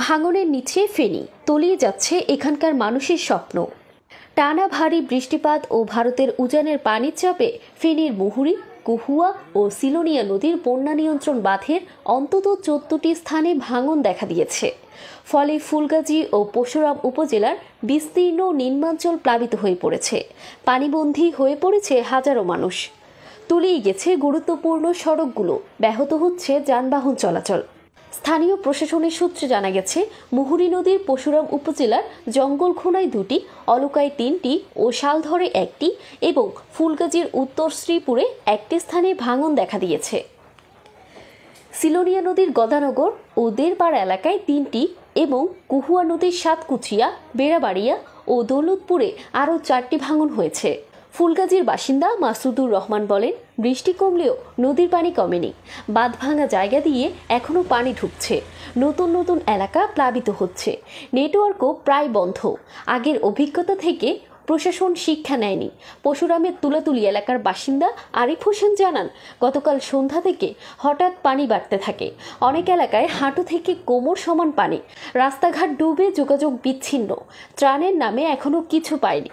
ভাঙনের নিচে ফেনী, তলিয়ে যাচ্ছে এখানকার মানুষের স্বপ্ন। টানা ভারী বৃষ্টিপাত ও ভারতের উজানের পানির চাপে ফেনীর মুহুরী, কহুয়া ও সিলোনিয়া নদীর বন্যা নিয়ন্ত্রণ বাঁধের অন্তত 14টি স্থানে ভাঙন দেখা দিয়েছে। ফলে ফুলগাজী ও পরশুরাম উপজেলার বিস্তীর্ণ নিম্নাঞ্চল প্লাবিত হয়ে পড়েছে। পানিবন্দী হয়ে পড়েছে হাজারো মানুষ। তলিয়ে গেছে গুরুত্বপূর্ণ সড়কগুলো, ব্যাহত হচ্ছে যানবাহন চলাচল। স্থানীয় প্রশাসনের সূত্রে জানা গেছে, মুহুরী নদীর পরশুরাম উপজেলার জঙ্গলখোনায় 2টি, অলুকায় 3টি ও শালধরে 1টি এবং ফুলগাজীর উত্তর শ্রীপুরে 1টি স্থানে ভাঙন দেখা দিয়েছে। সিলোনিয়া নদীর গদানগর ও দেরপাড়া এলাকায় 3টি এবং কুহুয়া নদীর সাতকুচিয়া, বেড়াবাড়িয়া ও দৌলতপুরে আরও 4টি ভাঙন হয়েছে। ফুলগাজীর বাসিন্দা মাসুদুর রহমান বলেন, বৃষ্টি কমলেও নদীর পানি কমেনি। বাঁধ ভাঙা জায়গা দিয়ে এখনও পানি ঢুকছে। নতুন নতুন এলাকা প্লাবিত হচ্ছে। নেটওয়ার্কও প্রায় বন্ধ। আগের অভিজ্ঞতা থেকে প্রশাসন শিক্ষা নেয়নি। পরশুরামের তুলাতুলি এলাকার বাসিন্দা আরিফ হোসেন জানান, গতকাল সন্ধ্যা থেকে হঠাৎ পানি বাড়তে থাকে। অনেক এলাকায় হাঁটু থেকে কোমর সমান পানি। রাস্তাঘাট ডুবে যোগাযোগ বিচ্ছিন্ন। ত্রাণের নামে এখনও কিছু পায়নি।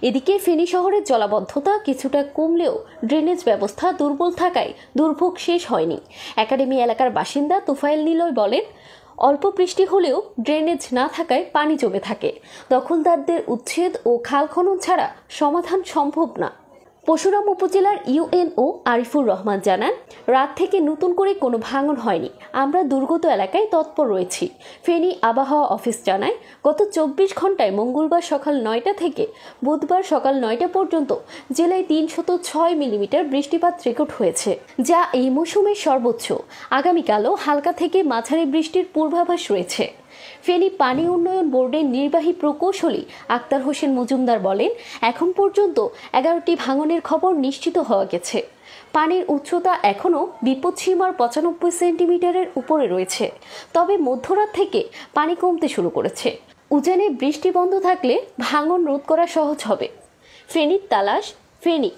এদিকে ফেনী শহরের জলাবদ্ধতা কিছুটা কমলেও ড্রেনেজ ব্যবস্থা দুর্বল থাকায় দুর্ভোগ শেষ হয়নি। একাডেমি এলাকার বাসিন্দা তোফায়েল নিলয় বলেন, অল্প বৃষ্টি হলেও ড্রেনেজ না থাকায় পানি জমে থাকে। দখলদারদের উচ্ছেদ ও খাল খনন ছাড়া সমাধান সম্ভব না। পরশুরাম উপজেলার ইউএনও আরিফুর রহমান জানান, রাত থেকে নতুন করে কোনো ভাঙন হয়নি। আমরা দুর্গত এলাকায় তৎপর রয়েছি। ফেনী আবহাওয়া অফিস জানায়, গত 24 ঘন্টায় মঙ্গলবার সকাল 9টা থেকে বুধবার সকাল 9টা পর্যন্ত জেলায় 306 মিলিমিটার বৃষ্টিপাত রেকর্ড হয়েছে, যা এই মৌসুমের সর্বোচ্চ। আগামীকালও হালকা থেকে মাঝারি বৃষ্টির পূর্বাভাস রয়েছে। ফেনী পানি উন্নয়ন বোর্ডের নির্বাহী প্রকৌশলী আক্তার হোসেন মজুমদার বলেন, এখন পর্যন্ত 11টি ভাঙনের খবর নিশ্চিত হওয়া গেছে। পানির উচ্চতা এখনও বিপদসীমার 95 সেন্টিমিটারের উপরে রয়েছে। তবে মধ্যরাত থেকে পানি কমতে শুরু করেছে। উজানে বৃষ্টি বন্ধ থাকলে ভাঙন রোধ করা সহজ হবে। ফেনীর তালাশ, ফেনী।